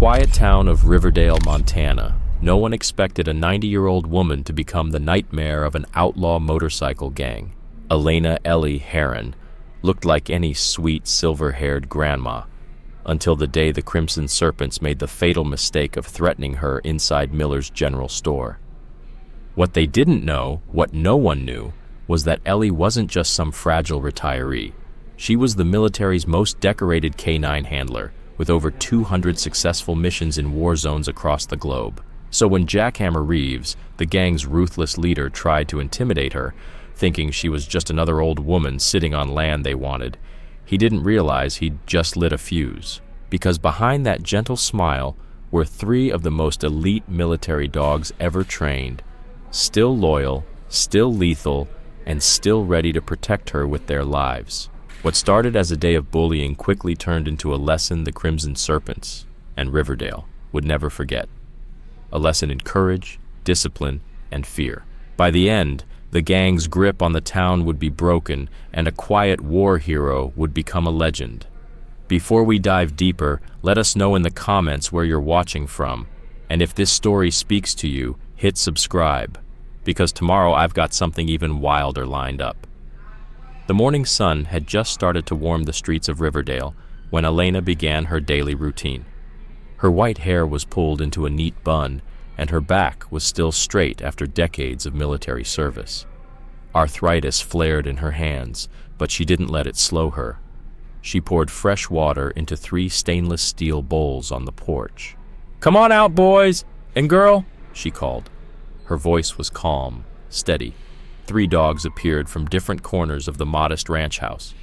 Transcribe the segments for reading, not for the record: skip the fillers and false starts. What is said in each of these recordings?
quiet town of Riverdale, Montana, no one expected a 90-year-old woman to become the nightmare of an outlaw motorcycle gang. Elena Ellie Heron looked like any sweet, silver-haired grandma, until the day the Crimson Serpents made the fatal mistake of threatening her inside Miller's general store. What they didn't know, what no one knew, was that Ellie wasn't just some fragile retiree. She was the military's most decorated canine handler, with over 200 successful missions in war zones across the globe. So when Jackhammer Reeves, the gang's ruthless leader, tried to intimidate her, thinking she was just another old woman sitting on land they wanted, he didn't realize he'd just lit a fuse. Because behind that gentle smile were 3 of the most elite military dogs ever trained, still loyal, still lethal, and still ready to protect her with their lives. What started as a day of bullying quickly turned into a lesson the Crimson Serpents and Riverdale would never forget. A lesson in courage, discipline, and fear. By the end, the gang's grip on the town would be broken, and a quiet war hero would become a legend. Before we dive deeper, let us know in the comments where you're watching from, and if this story speaks to you, hit subscribe, because tomorrow I've got something even wilder lined up. The morning sun had just started to warm the streets of Riverdale when Elena began her daily routine. Her white hair was pulled into a neat bun, and her back was still straight after decades of military service. Arthritis flared in her hands, but she didn't let it slow her. She poured fresh water into 3 stainless steel bowls on the porch. "Come on out, boys and girl," she called. Her voice was calm, steady. 3 dogs appeared from different corners of the modest ranch house.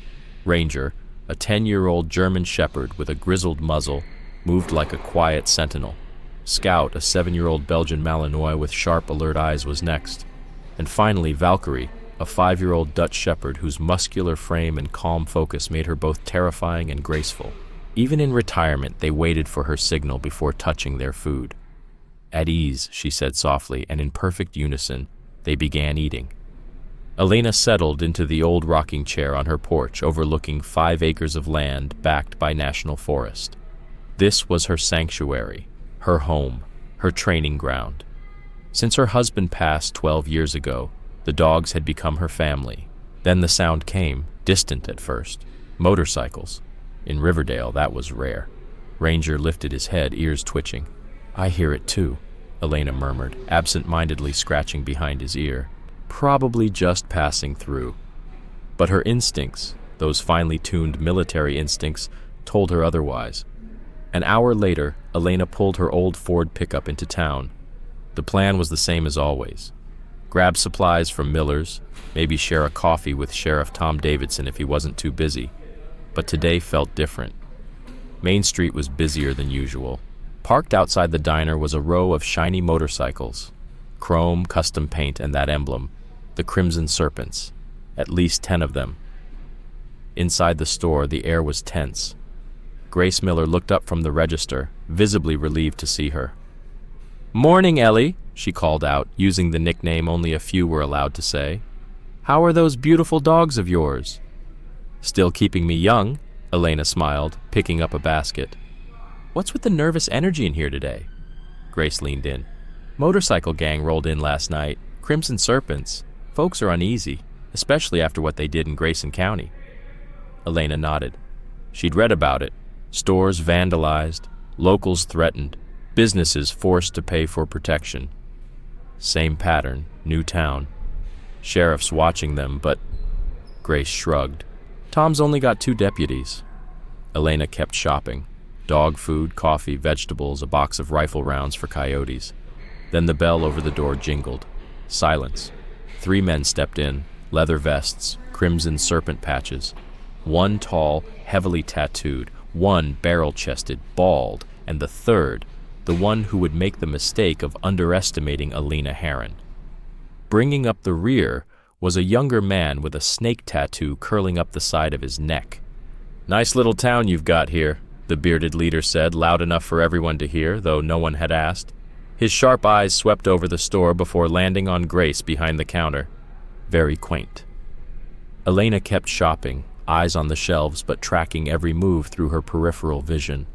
Ranger, a 10-year-old German shepherd with a grizzled muzzle, moved like a quiet sentinel. Scout, a 7-year-old Belgian Malinois with sharp, alert eyes, was next. And finally, Valkyrie, a 5-year-old Dutch shepherd whose muscular frame and calm focus made her both terrifying and graceful. Even in retirement, they waited for her signal before touching their food. "At ease," she said softly, and in perfect unison, they began eating. Elena settled into the old rocking chair on her porch overlooking 5 acres of land backed by national forest. This was her sanctuary, her home, her training ground. Since her husband passed 12 years ago, the dogs had become her family. Then the sound came, distant at first. Motorcycles. In Riverdale, that was rare. Ranger lifted his head, ears twitching. "I hear it too," Elena murmured, absent-mindedly scratching behind his ear. Probably just passing through. But her instincts, those finely tuned military instincts, told her otherwise. An hour later, Elena pulled her old Ford pickup into town. The plan was the same as always. Grab supplies from Miller's, maybe share a coffee with Sheriff Tom Davidson if he wasn't too busy. But today felt different. Main Street was busier than usual. Parked outside the diner was a row of shiny motorcycles. Chrome, custom paint, and that emblem, the Crimson Serpents. At least 10 of them. Inside the store, the air was tense. Grace Miller looked up from the register, visibly relieved to see her. "Morning, Ellie," she called out, using the nickname only a few were allowed to say. "How are those beautiful dogs of yours?" "Still keeping me young," Elena smiled, picking up a basket. "What's with the nervous energy in here today?" Grace leaned in. "Motorcycle gang rolled in last night. Crimson Serpents. Folks are uneasy, especially after what they did in Grayson County." Elena nodded. She'd read about it. Stores vandalized, locals threatened, businesses forced to pay for protection. Same pattern, new town. Sheriffs watching them, but... Grace shrugged. "Tom's only got 2 deputies." Elena kept shopping. Dog food, coffee, vegetables, a box of rifle rounds for coyotes. Then the bell over the door jingled. Silence. 3 men stepped in, leather vests, crimson serpent patches. One tall, heavily tattooed, one barrel-chested, bald, and the third, the one who would make the mistake of underestimating Elena Heron. Bringing up the rear was a younger man with a snake tattoo curling up the side of his neck. "Nice little town you've got here," the bearded leader said, loud enough for everyone to hear, though no one had asked. His sharp eyes swept over the store before landing on Grace behind the counter. Very quaint. Elena kept shopping, eyes on the shelves but tracking every move through her peripheral vision.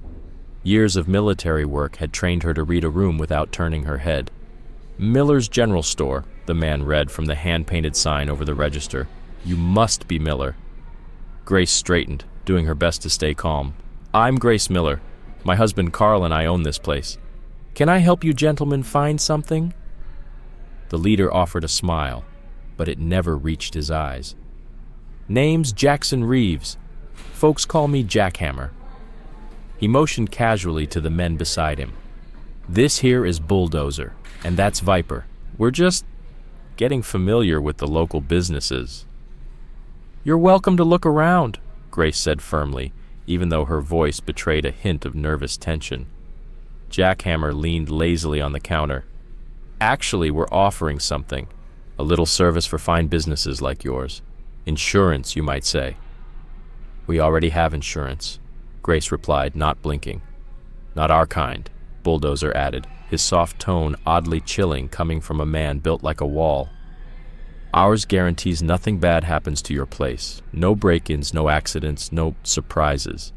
Years of military work had trained her to read a room without turning her head. "Miller's General Store," the man read from the hand-painted sign over the register. "You must be Miller." Grace straightened, doing her best to stay calm. "I'm Grace Miller. My husband Carl and I own this place. Can I help you gentlemen find something?" The leader offered a smile, but it never reached his eyes. "Name's Jackson Reeves. Folks call me Jackhammer." He motioned casually to the men beside him. "This here is Bulldozer, and that's Viper. We're just getting familiar with the local businesses." "You're welcome to look around," Grace said firmly, even though her voice betrayed a hint of nervous tension. Jackhammer leaned lazily on the counter. "Actually, we're offering something. A little service for fine businesses like yours. Insurance, you might say." "We already have insurance," Grace replied, not blinking. "Not our kind," Bulldozer added, his soft tone oddly chilling coming from a man built like a wall. "Ours guarantees nothing bad happens to your place. No break-ins, no accidents, no surprises."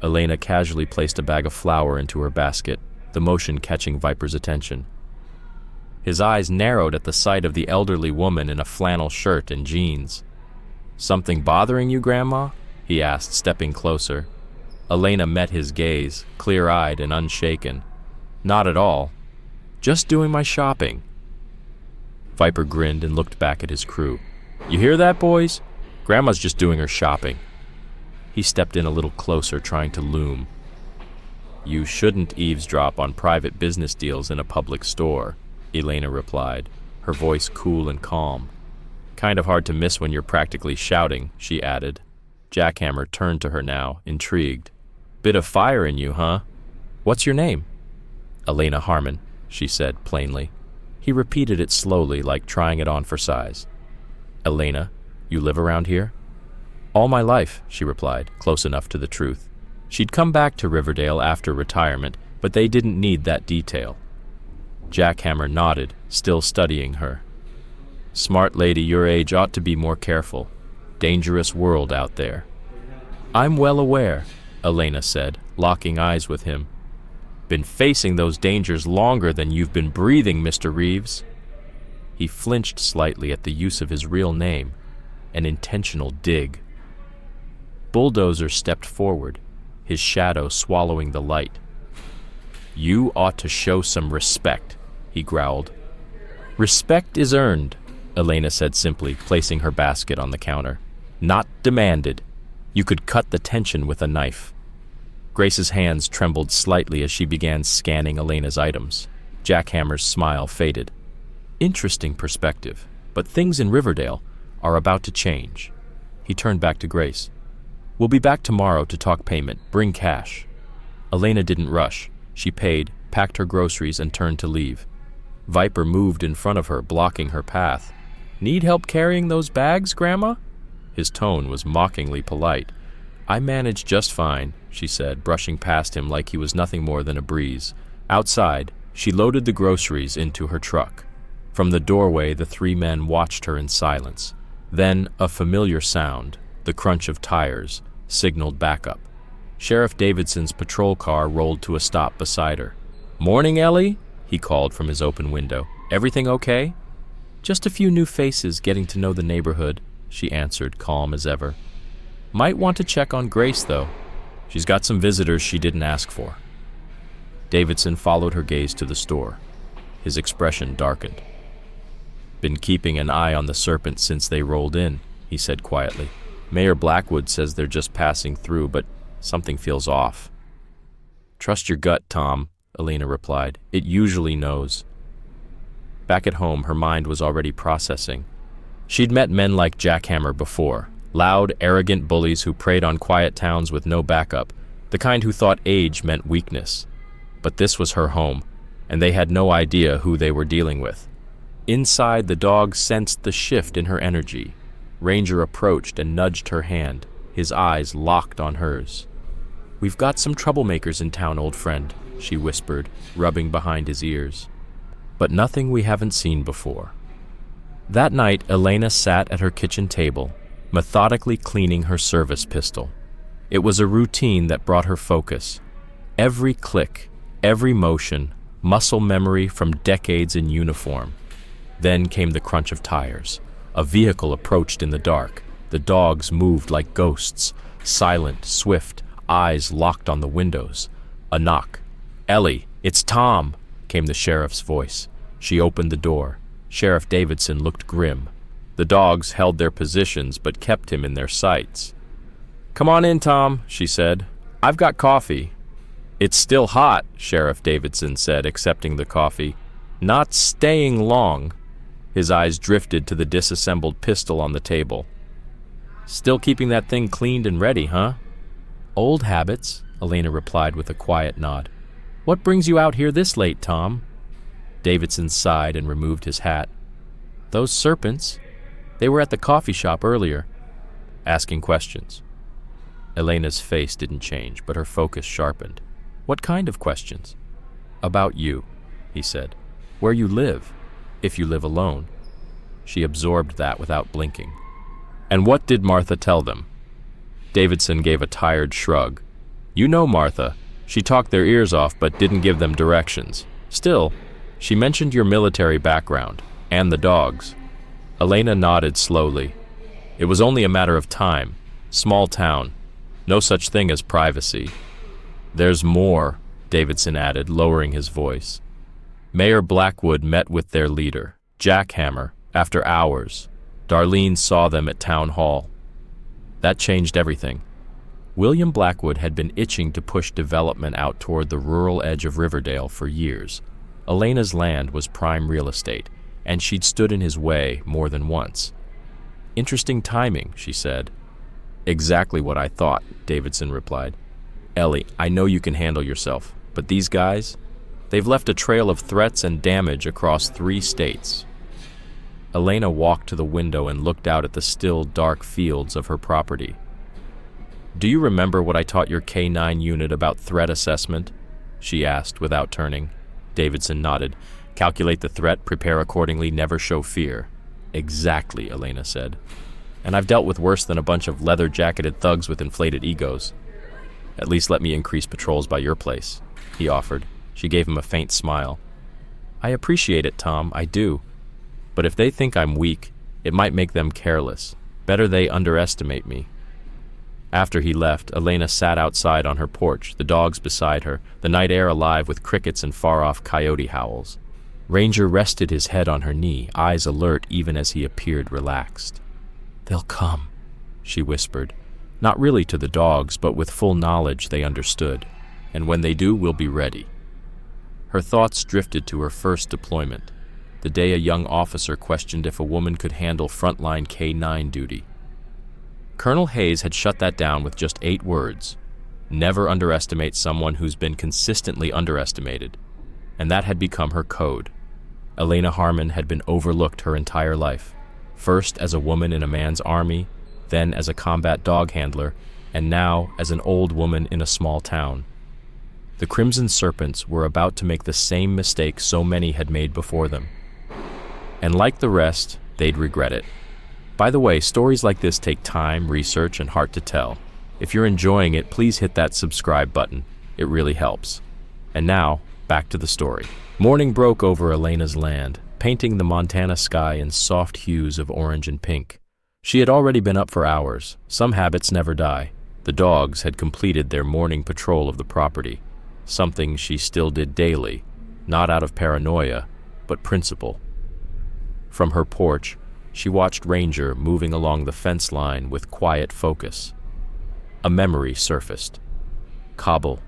Elena casually placed a bag of flour into her basket, the motion catching Viper's attention. His eyes narrowed at the sight of the elderly woman in a flannel shirt and jeans. "Something bothering you, Grandma?" he asked, stepping closer. Elena met his gaze, clear-eyed and unshaken. "Not at all. Just doing my shopping." Viper grinned and looked back at his crew. "You hear that, boys? Grandma's just doing her shopping." He stepped in a little closer, trying to loom. "You shouldn't eavesdrop on private business deals in a public store," Elena replied, her voice cool and calm. "Kind of hard to miss when you're practically shouting," she added. Jackhammer turned to her now, intrigued. "Bit of fire in you, huh? What's your name?" "Elena Harmon," she said plainly. He repeated it slowly, like trying it on for size. "Elena, you live around here?" "All my life," she replied, close enough to the truth. She'd come back to Riverdale after retirement, but they didn't need that detail. Jackhammer nodded, still studying her. "Smart lady your age ought to be more careful. Dangerous world out there." "I'm well aware," Elena said, locking eyes with him. "Been facing those dangers longer than you've been breathing, Mr. Reeves." He flinched slightly at the use of his real name, an intentional dig. Bulldozer stepped forward, his shadow swallowing the light. "You ought to show some respect," he growled. "Respect is earned," Elena said simply, placing her basket on the counter. "Not demanded. You could cut the tension with a knife." Grace's hands trembled slightly as she began scanning Elena's items. Jackhammer's smile faded. "Interesting perspective, but things in Riverdale are about to change." He turned back to Grace. "We'll be back tomorrow to talk payment. Bring cash." Elena didn't rush. She paid, packed her groceries, and turned to leave. Viper moved in front of her, blocking her path. "Need help carrying those bags, Grandma?" His tone was mockingly polite. "I manage just fine," she said, brushing past him like he was nothing more than a breeze. Outside, she loaded the groceries into her truck. From the doorway, the three men watched her in silence. Then a familiar sound, the crunch of tires, signaled backup. Sheriff Davidson's patrol car rolled to a stop beside her. "Morning, Ellie," he called from his open window. "Everything okay?" "Just a few new faces getting to know the neighborhood," she answered, calm as ever. "Might want to check on Grace, though. She's got some visitors she didn't ask for." Davidson followed her gaze to the store. His expression darkened. "Been keeping an eye on the serpent since they rolled in," he said quietly. "Mayor Blackwood says they're just passing through, but something feels off." "Trust your gut, Tom," Elena replied. "It usually knows." Back at home, her mind was already processing. She'd met men like Jackhammer before, loud, arrogant bullies who preyed on quiet towns with no backup, the kind who thought age meant weakness. But this was her home, and they had no idea who they were dealing with. Inside, the dog sensed the shift in her energy. Ranger approached and nudged her hand, his eyes locked on hers. "We've got some troublemakers in town, old friend," she whispered, rubbing behind his ears. "But nothing we haven't seen before." That night, Elena sat at her kitchen table, methodically cleaning her service pistol. It was a routine that brought her focus. Every click, every motion, muscle memory from decades in uniform. Then came the crunch of tires. A vehicle approached in the dark. The dogs moved like ghosts, silent, swift, eyes locked on the windows. A knock. "Ellie, it's Tom," came the sheriff's voice. She opened the door. Sheriff Davidson looked grim. The dogs held their positions but kept him in their sights. "Come on in, Tom," she said. "I've got coffee." "It's still hot," Sheriff Davidson said, accepting the coffee. "Not staying long." His eyes drifted to the disassembled pistol on the table. "Still keeping that thing cleaned and ready, huh?" "Old habits," Elena replied with a quiet nod. "What brings you out here this late, Tom?" Davidson sighed and removed his hat. "Those serpents, they were at the coffee shop earlier, asking questions." Elena's face didn't change, but her focus sharpened. "What kind of questions?" "About you," he said. "Where you live, if you live alone." She absorbed that without blinking. "And what did Martha tell them?" Davidson gave a tired shrug. "You know Martha. She talked their ears off but didn't give them directions. Still, she mentioned your military background, and the dogs." Elena nodded slowly. "It was only a matter of time. Small town. No such thing as privacy." "There's more," Davidson added, lowering his voice. Mayor Blackwood met with their leader, Jack Hammer, after hours. Darlene saw them at town hall. That changed everything. William Blackwood had been itching to push development out toward the rural edge of Riverdale for years. Elena's land was prime real estate, and she'd stood in his way more than once. "Interesting timing," she said. "Exactly what I thought," Davidson replied. "Ellie, I know you can handle yourself, but these guys, they've left a trail of threats and damage across 3 states. Elena walked to the window and looked out at the still, dark fields of her property. "Do you remember what I taught your K-9 unit about threat assessment?" she asked without turning. Davidson nodded. "Calculate the threat, prepare accordingly, never show fear." "Exactly," Elena said. "And I've dealt with worse than a bunch of leather-jacketed thugs with inflated egos." "At least let me increase patrols by your place," he offered. She gave him a faint smile. "I appreciate it, Tom, I do. But if they think I'm weak, it might make them careless. Better they underestimate me." After he left, Elena sat outside on her porch, the dogs beside her, the night air alive with crickets and far-off coyote howls. Ranger rested his head on her knee, eyes alert even as he appeared relaxed. "They'll come," she whispered, not really to the dogs, but with full knowledge they understood. "And when they do, we'll be ready." Her thoughts drifted to her first deployment, the day a young officer questioned if a woman could handle frontline K-9 duty. Colonel Hayes had shut that down with just 8 words. Never underestimate someone who's been consistently underestimated. And that had become her code. Elena Harmon had been overlooked her entire life, first as a woman in a man's army, then as a combat dog handler, and now as an old woman in a small town. The Crimson Serpents were about to make the same mistake so many had made before them. And like the rest, they'd regret it. By the way, stories like this take time, research, and heart to tell. If you're enjoying it, please hit that subscribe button. It really helps. And now, back to the story. Morning broke over Elena's land, painting the Montana sky in soft hues of orange and pink. She had already been up for hours. Some habits never die. The dogs had completed their morning patrol of the property, something she still did daily, not out of paranoia, but principle. From her porch, she watched Ranger moving along the fence line with quiet focus. A memory surfaced. Kabul,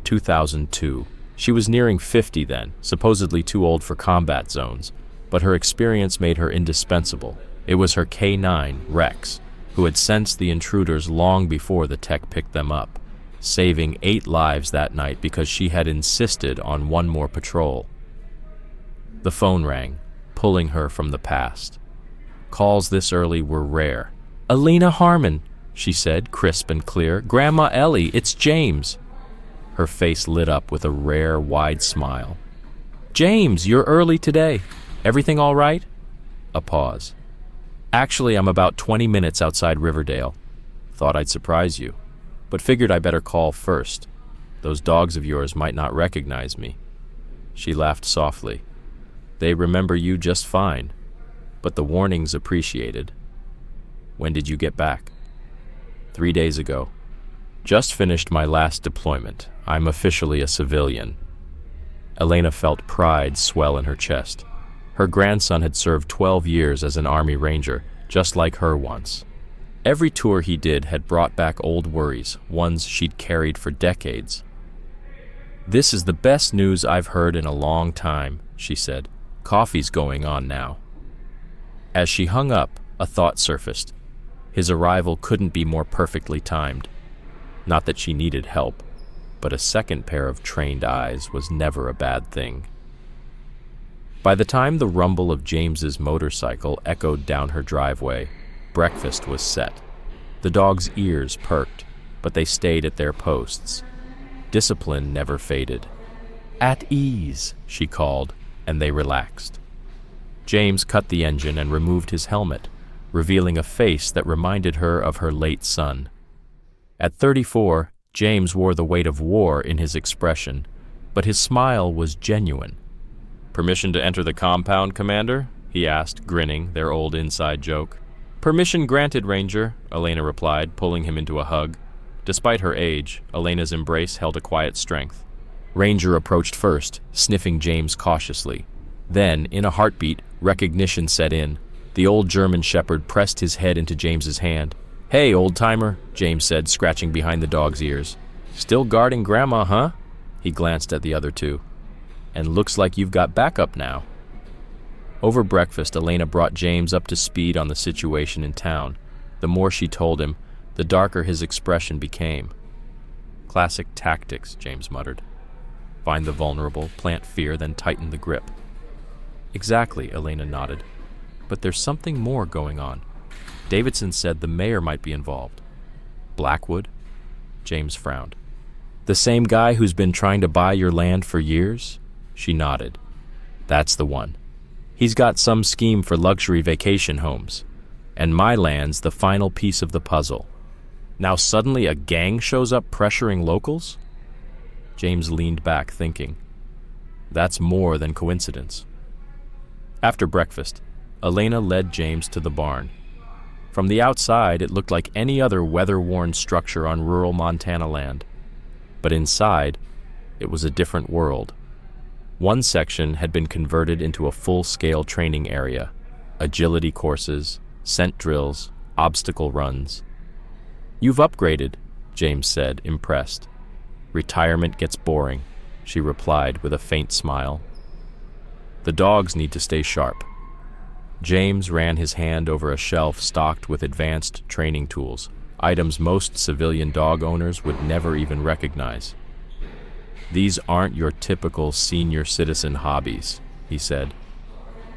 2002. She was nearing 50 then, supposedly too old for combat zones, but her experience made her indispensable. It was her K-9, Rex, who had sensed the intruders long before the tech picked them up, saving 8 lives that night because she had insisted on one more patrol. The phone rang, pulling her from the past. Calls this early were rare. "Elena Harmon," she said, crisp and clear. "Grandma Ellie, it's James." Her face lit up with a rare, wide smile. "James, you're early today. Everything all right?" A pause. "Actually, I'm about 20 minutes outside Riverdale. Thought I'd surprise you, but figured I better call first." Those dogs of yours might not recognize me." She laughed softly. "They remember you just fine, but the warning's appreciated." "When did you get back?" 3 days ago. Just finished my last deployment. I'm officially a civilian." Elena felt pride swell in her chest. Her grandson had served 12 years as an Army Ranger, just like her once. Every tour he did had brought back old worries, ones she'd carried for decades. "This is the best news I've heard in a long time," she said. "Coffee's going on now." As she hung up, a thought surfaced. His arrival couldn't be more perfectly timed. Not that she needed help, but a second pair of trained eyes was never a bad thing. By the time the rumble of James's motorcycle echoed down her driveway, breakfast was set. The dog's ears perked, but they stayed at their posts. Discipline never faded. "At ease," she called, and they relaxed. James cut the engine and removed his helmet, revealing a face that reminded her of her late son. At 34, James wore the weight of war in his expression, but his smile was genuine. "Permission to enter the compound, Commander?" he asked, grinning, their old inside joke. "Permission granted, Ranger," Elena replied, pulling him into a hug. Despite her age, Elena's embrace held a quiet strength. Ranger approached first, sniffing James cautiously. Then, in a heartbeat, recognition set in. The old German shepherd pressed his head into James's hand. "Hey, old-timer," James said, scratching behind the dog's ears. "Still guarding Grandma, huh?" He glanced at the other two. "And looks like you've got backup now." Over breakfast, Elena brought James up to speed on the situation in town. The more she told him, the darker his expression became. "Classic tactics," James muttered. "Find the vulnerable, plant fear, then tighten the grip." "Exactly," Elena nodded. "But there's something more going on. Davidson said the mayor might be involved." "Blackwood?" James frowned. "The same guy who's been trying to buy your land for years?" She nodded. "That's the one. He's got some scheme for luxury vacation homes. And my land's the final piece of the puzzle. Now suddenly a gang shows up pressuring locals?" James leaned back, thinking. That's more than coincidence. After breakfast, Elena led James to the barn. From the outside, it looked like any other weather-worn structure on rural Montana land. But inside, it was a different world. One section had been converted into a full-scale training area, agility courses, scent drills, obstacle runs. "You've upgraded," James said, impressed. "Retirement gets boring," she replied with a faint smile. "The dogs need to stay sharp." James ran his hand over a shelf stocked with advanced training tools, items most civilian dog owners would never even recognize. "These aren't your typical senior citizen hobbies," he said.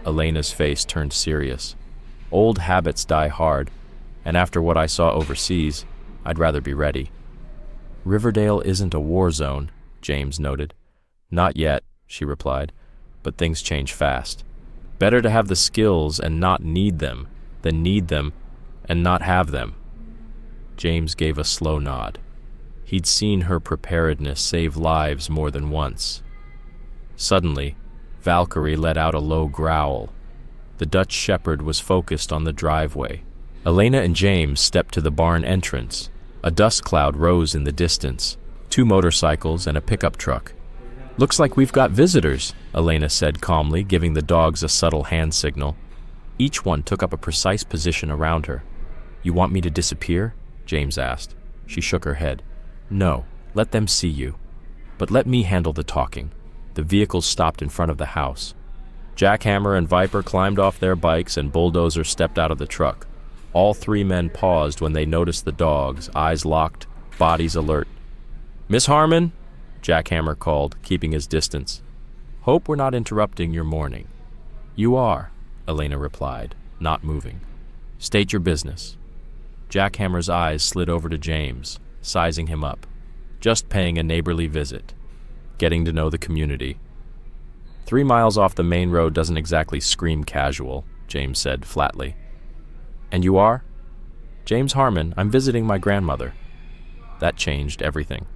Elena's face turned serious. "Old habits die hard, and after what I saw overseas, I'd rather be ready." "Riverdale isn't a war zone," James noted. "Not yet," she replied, "but things change fast. Better to have the skills and not need them than need them and not have them." James gave a slow nod. He'd seen her preparedness save lives more than once. Suddenly, Valkyrie let out a low growl. The Dutch shepherd was focused on the driveway. Elena and James stepped to the barn entrance. A dust cloud rose in the distance. 2 motorcycles and a pickup truck. "Looks like we've got visitors," Elena said calmly, giving the dogs a subtle hand signal. Each one took up a precise position around her. "You want me to disappear?" James asked. She shook her head. "No, let them see you. But let me handle the talking." The vehicles stopped in front of the house. Jackhammer and Viper climbed off their bikes and Bulldozer stepped out of the truck. All 3 men paused when they noticed the dogs, eyes locked, bodies alert. "Miss Harmon," Jackhammer called, keeping his distance. "Hope we're not interrupting your morning." "You are," Elena replied, not moving. "State your business." Jackhammer's eyes slid over to James, sizing him up. "Just paying a neighborly visit. Getting to know the community." 3 miles off the main road doesn't exactly scream casual, James said flatly. "And you are?" "James Harmon. I'm visiting my grandmother." That changed everything.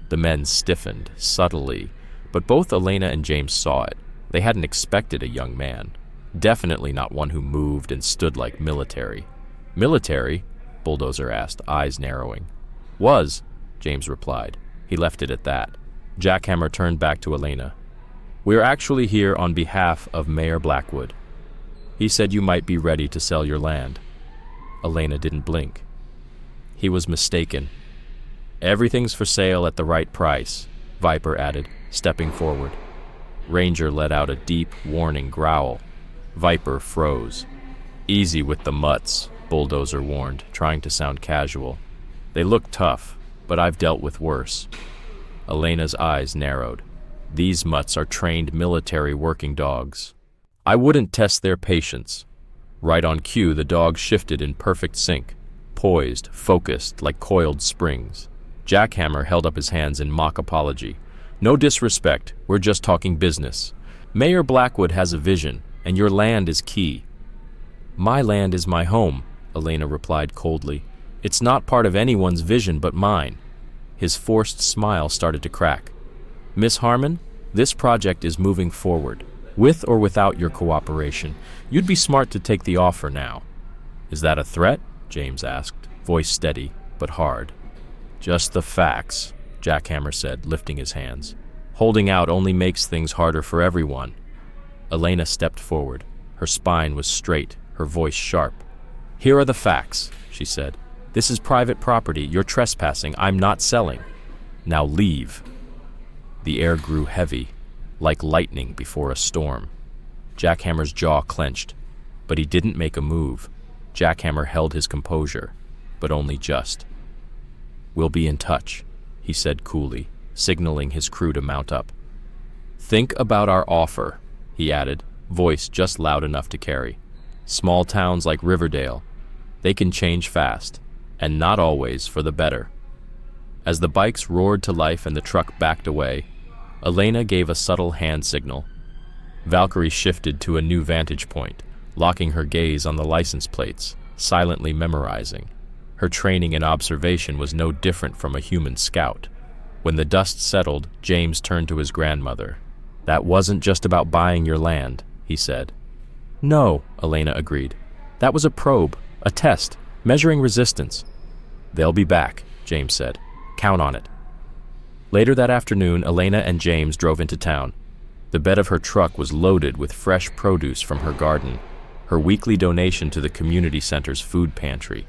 The men stiffened, subtly, but both Elena and James saw it. They hadn't expected a young man. Definitely not one who moved and stood like military. Military? Bulldozer asked, eyes narrowing. Was, James replied. He left it at that. Jackhammer turned back to Elena. We're actually here on behalf of Mayor Blackwood. He said you might be ready to sell your land. Elena didn't blink. He was mistaken. Everything's for sale at the right price, Viper added, stepping forward. Ranger let out a deep, warning growl. Viper froze. Easy with the mutts, Bulldozer warned, trying to sound casual. They look tough, but I've dealt with worse. Elena's eyes narrowed. These mutts are trained military working dogs. I wouldn't test their patience. Right on cue, the dog shifted in perfect sync, poised, focused, like coiled springs. Jackhammer held up his hands in mock apology. No disrespect, we're just talking business. Mayor Blackwood has a vision, and your land is key. My land is my home, Elena replied coldly. It's not part of anyone's vision but mine. His forced smile started to crack. Miss Harmon, this project is moving forward. With or without your cooperation, you'd be smart to take the offer now. Is that a threat? James asked, voice steady but hard. Just the facts, Jackhammer said, lifting his hands. Holding out only makes things harder for everyone. Elena stepped forward. Her spine was straight, her voice sharp. Here are the facts, she said. This is private property. You're trespassing. I'm not selling. Now leave. The air grew heavy, like lightning before a storm. Jackhammer's jaw clenched, but he didn't make a move. Jackhammer held his composure, but only just. We'll be in touch, he said coolly, signaling his crew to mount up. Think about our offer, he added, voice just loud enough to carry. Small towns like Riverdale, they can change fast, and not always for the better. As the bikes roared to life and the truck backed away, Elena gave a subtle hand signal. Valkyrie shifted to a new vantage point, locking her gaze on the license plates, silently memorizing. Her training and observation was no different from a human scout. When the dust settled, James turned to his grandmother. That wasn't just about buying your land, he said. No, Elena agreed. That was a probe, a test, measuring resistance. They'll be back, James said. Count on it. Later that afternoon, Elena and James drove into town. The bed of her truck was loaded with fresh produce from her garden, her weekly donation to the community center's food pantry.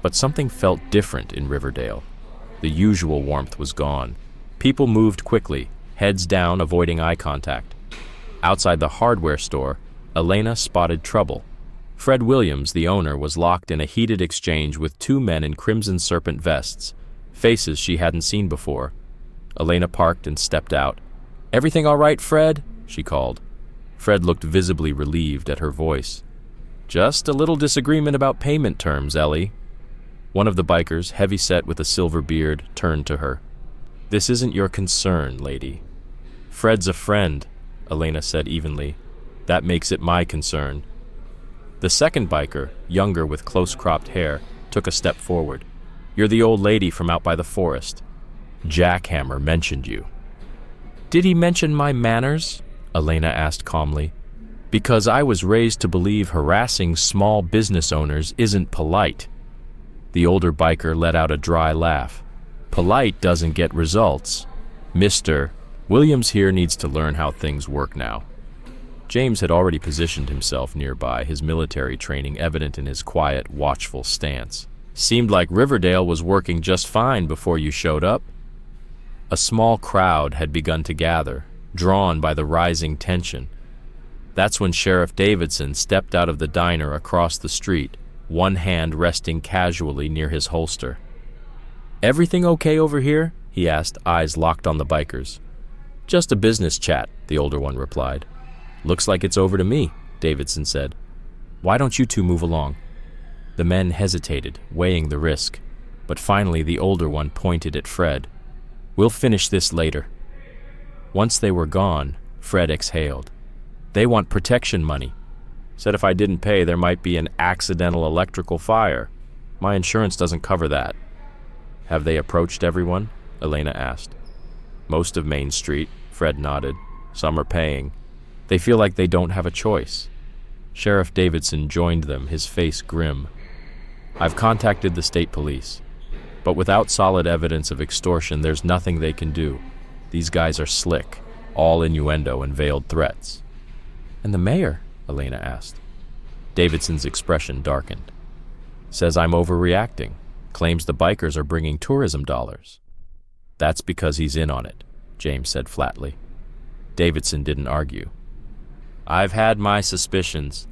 But something felt different in Riverdale. The usual warmth was gone. People moved quickly, heads down, avoiding eye contact. Outside the hardware store, Elena spotted trouble. Fred Williams, the owner, was locked in a heated exchange with two men in Crimson Serpent vests, faces she hadn't seen before. Elena parked and stepped out. Everything all right, Fred? She called. Fred looked visibly relieved at her voice. Just a little disagreement about payment terms, Ellie. One of the bikers, heavy-set with a silver beard, turned to her. This isn't your concern, lady. Fred's a friend, Elena said evenly. That makes it my concern. The second biker, younger with close-cropped hair, took a step forward. You're the old lady from out by the forest. Jackhammer mentioned you. Did he mention my manners? Elena asked calmly. Because I was raised to believe harassing small business owners isn't polite. The older biker let out a dry laugh. Polite doesn't get results. Mr. Williams here needs to learn how things work now. James had already positioned himself nearby, his military training evident in his quiet, watchful stance. Seemed like Riverdale was working just fine before you showed up. A small crowd had begun to gather, drawn by the rising tension. That's when Sheriff Davidson stepped out of the diner across the street, one hand resting casually near his holster. Everything okay over here? He asked, eyes locked on the bikers. Just a business chat, the older one replied. Looks like it's over to me, Davidson said. Why don't you two move along? The men hesitated, weighing the risk, but finally the older one pointed at Fred. We'll finish this later. Once they were gone, Fred exhaled. They want protection money. Said if I didn't pay, there might be an accidental electrical fire. My insurance doesn't cover that. Have they approached everyone? Elena asked. Most of Main Street, Fred nodded. Some are paying. They feel like they don't have a choice. Sheriff Davidson joined them, his face grim. I've contacted the state police, but without solid evidence of extortion, there's nothing they can do. These guys are slick, all innuendo and veiled threats. And the mayor? Elena asked. Davidson's expression darkened. Says I'm overreacting. Claims the bikers are bringing tourism dollars. That's because he's in on it, James said flatly. Davidson didn't argue. I've had my suspicions.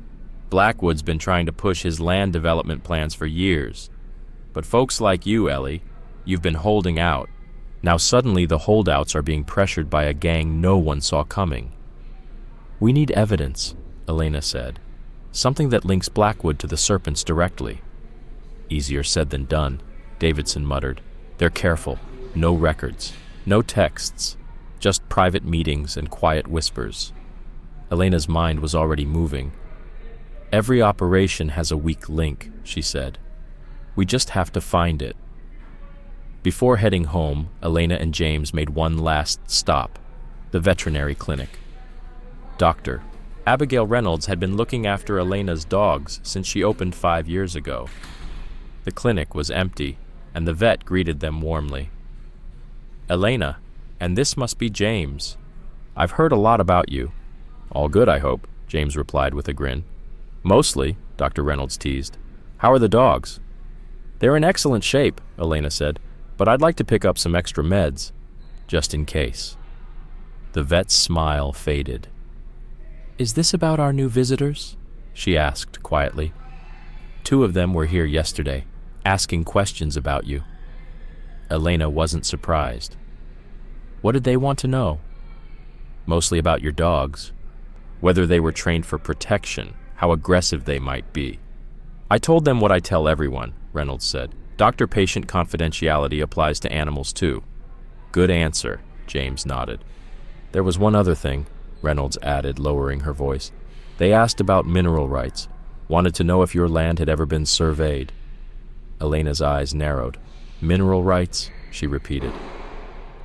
Blackwood's been trying to push his land development plans for years. But folks like you, Ellie, you've been holding out. Now suddenly the holdouts are being pressured by a gang no one saw coming. We need evidence, Elena said. Something that links Blackwood to the Serpents directly. Easier said than done, Davidson muttered. They're careful. No records. No texts. Just private meetings and quiet whispers. Elena's mind was already moving. Every operation has a weak link, she said. We just have to find it. Before heading home, Elena and James made one last stop, the veterinary clinic. Doctor, Abigail Reynolds had been looking after Elena's dogs since she opened 5 years ago. The clinic was empty, and the vet greeted them warmly. Elena, and this must be James. I've heard a lot about you. All good, I hope, James replied with a grin. Mostly, Dr. Reynolds teased. How are the dogs? They're in excellent shape, Elena said, but I'd like to pick up some extra meds, just in case. The vet's smile faded. Is this about our new visitors? She asked quietly. 2 of them were here yesterday, asking questions about you. Elena wasn't surprised. What did they want to know? Mostly about your dogs. Whether they were trained for protection, how aggressive they might be. I told them what I tell everyone, Reynolds said. Doctor-patient confidentiality applies to animals too. Good answer, James nodded. There was one other thing, Reynolds added, lowering her voice. They asked about mineral rights, wanted to know if your land had ever been surveyed. Elena's eyes narrowed. Mineral rights? She repeated.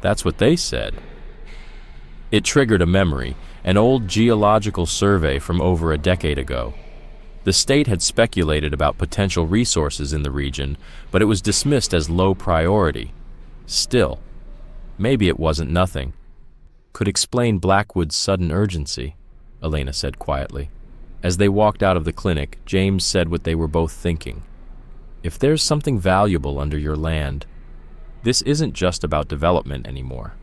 That's what they said. It triggered a memory, an old geological survey from over a decade ago. The state had speculated about potential resources in the region, but it was dismissed as low priority. Still, maybe it wasn't nothing. Could explain Blackwood's sudden urgency, Elena said quietly. As they walked out of the clinic, James said what they were both thinking. If there's something valuable under your land, this isn't just about development anymore.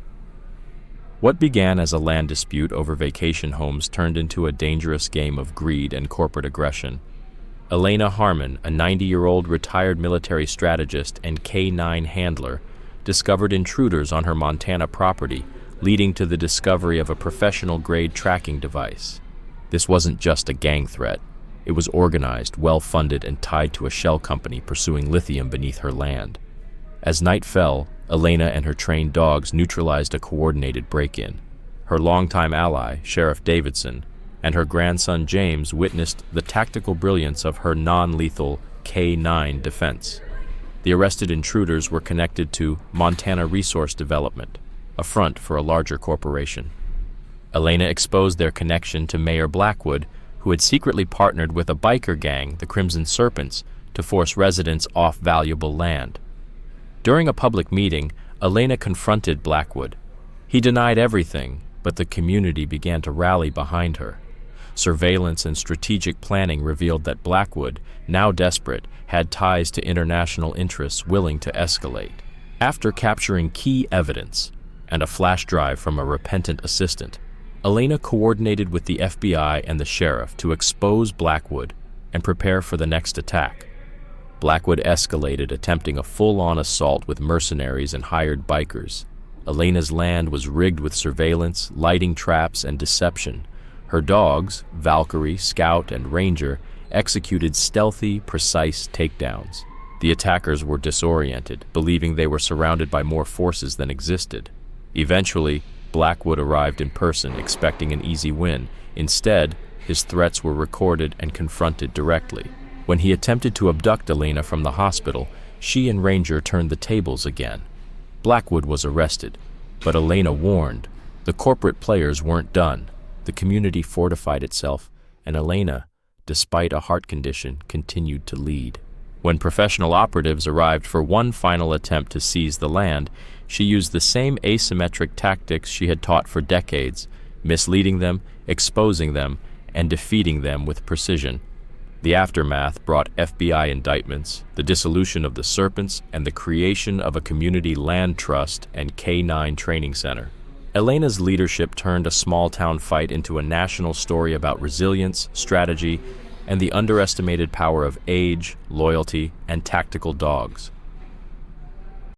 What began as a land dispute over vacation homes turned into a dangerous game of greed and corporate aggression. Elena Harmon, a 90-year-old retired military strategist and K-9 handler, discovered intruders on her Montana property, leading to the discovery of a professional-grade tracking device. This wasn't just a gang threat. It was organized, well-funded, and tied to a shell company pursuing lithium beneath her land. As night fell, Elena and her trained dogs neutralized a coordinated break-in. Her longtime ally, Sheriff Davidson, and her grandson James witnessed the tactical brilliance of her non-lethal K-9 defense. The arrested intruders were connected to Montana Resource Development, a front for a larger corporation. Elena exposed their connection to Mayor Blackwood, who had secretly partnered with a biker gang, the Crimson Serpents, to force residents off valuable land. During a public meeting, Elena confronted Blackwood. He denied everything, but the community began to rally behind her. Surveillance and strategic planning revealed that Blackwood, now desperate, had ties to international interests willing to escalate. After capturing key evidence and a flash drive from a repentant assistant, Elena coordinated with the FBI and the sheriff to expose Blackwood and prepare for the next attack. Blackwood escalated, attempting a full-on assault with mercenaries and hired bikers. Elena's land was rigged with surveillance, lighting traps, and deception. Her dogs, Valkyrie, Scout, and Ranger, executed stealthy, precise takedowns. The attackers were disoriented, believing they were surrounded by more forces than existed. Eventually, Blackwood arrived in person, expecting an easy win. Instead, his threats were recorded and confronted directly. When he attempted to abduct Elena from the hospital, she and Ranger turned the tables again. Blackwood was arrested. But Elena warned, the corporate players weren't done. The community fortified itself, and Elena, despite a heart condition, continued to lead. When professional operatives arrived for one final attempt to seize the land, she used the same asymmetric tactics she had taught for decades, misleading them, exposing them, and defeating them with precision. The aftermath brought FBI indictments, the dissolution of the Serpents, and the creation of a community land trust and K-9 training center. Elena's leadership turned a small-town fight into a national story about resilience, strategy, and the underestimated power of age, loyalty, and tactical dogs.